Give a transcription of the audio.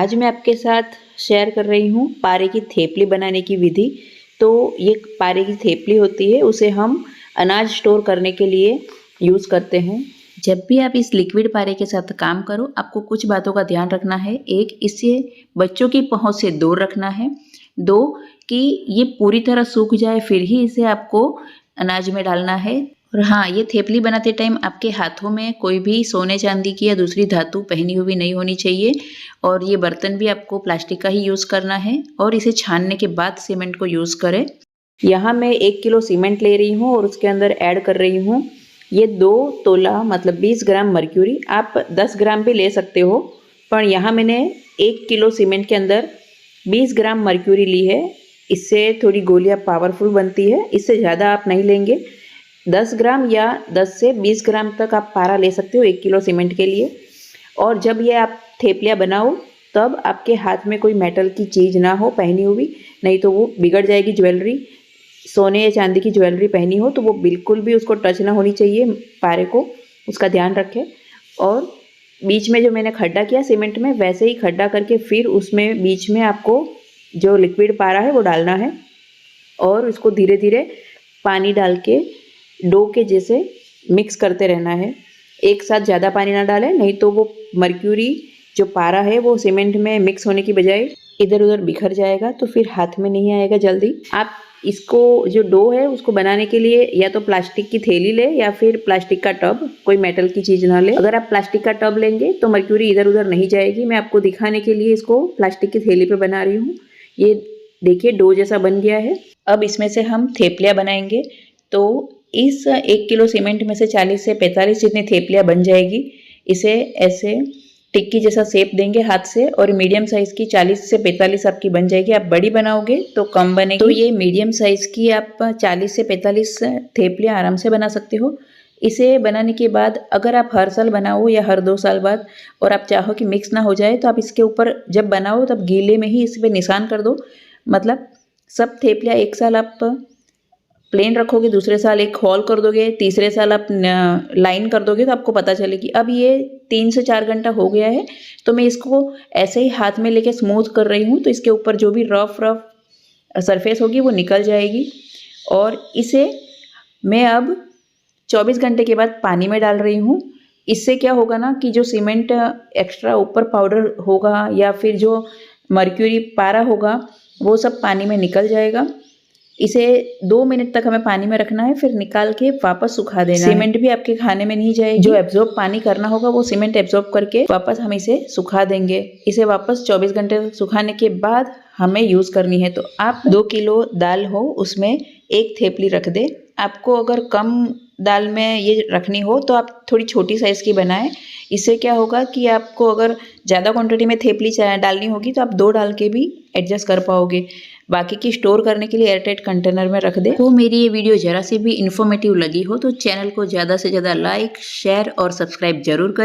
आज मैं आपके साथ शेयर कर रही हूँ पारे की थेपली बनाने की विधि। तो ये पारे की थेपली होती है, उसे हम अनाज स्टोर करने के लिए यूज़ करते हैं। जब भी आप इस लिक्विड पारे के साथ काम करो, आपको कुछ बातों का ध्यान रखना है। एक, इसे बच्चों की पहुँच से दूर रखना है। दो, कि ये पूरी तरह सूख जाए फिर ही इसे आपको अनाज में डालना है। और हाँ, ये थेपली बनाते टाइम आपके हाथों में कोई भी सोने चांदी की या दूसरी धातु पहनी हुई नहीं होनी चाहिए। और ये बर्तन भी आपको प्लास्टिक का ही यूज़ करना है और इसे छानने के बाद सीमेंट को यूज़ करें। यहाँ मैं 1 किलो सीमेंट ले रही हूँ और उसके अंदर ऐड कर रही हूँ ये 2 तोला मतलब 20 ग्राम मर्क्यूरी। आप 10 ग्राम भी ले सकते हो, पर यहाँ मैंने 1 किलो सीमेंट के अंदर 20 ग्राम मर्क्यूरी ली है। इससे थोड़ी गोलियाँ पावरफुल बनती है, इससे ज़्यादा आप नहीं लेंगे। 10 ग्राम या 10 से 20 ग्राम तक आप पारा ले सकते हो 1 किलो सीमेंट के लिए। और जब ये आप थेपलियाँ बनाओ तब आपके हाथ में कोई मेटल की चीज़ ना हो पहनी हुई, नहीं तो वो बिगड़ जाएगी। ज्वेलरी, सोने या चांदी की ज्वेलरी पहनी हो तो वो बिल्कुल भी उसको टच ना होनी चाहिए पारे को, उसका ध्यान रखें। और बीच में जो मैंने खड्डा किया सीमेंट में, वैसे ही खड्डा करके फिर उसमें बीच में आपको जो लिक्विड पारा है वो डालना है और उसको धीरे धीरे पानी डाल के डो के जैसे मिक्स करते रहना है। एक साथ ज़्यादा पानी ना डालें, नहीं तो वो मर्क्यूरी जो पारा है वो सीमेंट में मिक्स होने की बजाय इधर उधर बिखर जाएगा, तो फिर हाथ में नहीं आएगा जल्दी। आप इसको जो डो है उसको बनाने के लिए या तो प्लास्टिक की थैली ले या फिर प्लास्टिक का टब, कोई मेटल की चीज़ ना ले। अगर आप प्लास्टिक का टब लेंगे तो मर्क्यूरी इधर उधर नहीं जाएगी। मैं आपको दिखाने के लिए इसको प्लास्टिक की थैली पे बना रही हूँ। ये देखिए डो जैसा बन गया है। अब इसमें से हम थेपलियाँ बनाएंगे। तो इस 1 किलो सीमेंट में से 40 से 45 जितनी थेपलियाँ बन जाएगी। इसे ऐसे टिक्की जैसा शेप देंगे हाथ से और मीडियम साइज़ की 40 से 45 आपकी बन जाएगी। आप बड़ी बनाओगे तो कम बनेगी। तो ये मीडियम साइज़ की आप 40 से 45 थेपलियाँ आराम से बना सकते हो। इसे बनाने के बाद अगर आप हर साल बनाओ या हर 2 साल बाद और आप चाहो कि मिक्स ना हो जाए, तो आप इसके ऊपर जब बनाओ तब गीले में ही इस पर निशान कर दो। मतलब सब थेपलियाँ एक साल आप प्लेन रखोगे, दूसरे साल एक हॉल कर दोगे, तीसरे साल आप लाइन कर दोगे, तो आपको पता चलेगी। अब ये 3 से 4 घंटा हो गया है, तो मैं इसको ऐसे ही हाथ में लेके स्मूथ कर रही हूँ। तो इसके ऊपर जो भी रफ सरफेस होगी वो निकल जाएगी। और इसे मैं अब 24 घंटे के बाद पानी में डाल रही हूँ। इससे क्या होगा ना कि जो सीमेंट एक्स्ट्रा ऊपर पाउडर होगा या फिर जो मर्क्यूरी पारा होगा वो सब पानी में निकल जाएगा। इसे 2 मिनट तक हमें पानी में रखना है, फिर निकाल के वापस सुखा देना है। सीमेंट भी आपके खाने में नहीं जाएगी। जो एब्जॉर्ब पानी करना होगा वो सीमेंट एब्जॉर्ब करके वापस हम इसे सुखा देंगे। इसे वापस 24 घंटे तक सुखाने के बाद हमें यूज़ करनी है। तो आप 2 किलो दाल हो उसमें 1 थेपली रख दे। आपको अगर कम दाल में ये रखनी हो तो आप थोड़ी छोटी साइज़ की बनाएं। इससे क्या होगा कि आपको अगर ज़्यादा क्वांटिटी में थेपली डालनी होगी तो आप 2 डाल के भी एडजस्ट कर पाओगे। बाकी की स्टोर करने के लिए एयरटाइट कंटेनर में रख दे। तो मेरी ये वीडियो ज़रा सी भी इन्फॉर्मेटिव लगी हो तो चैनल को ज़्यादा से ज़्यादा लाइक, शेयर और सब्सक्राइब जरूर करें।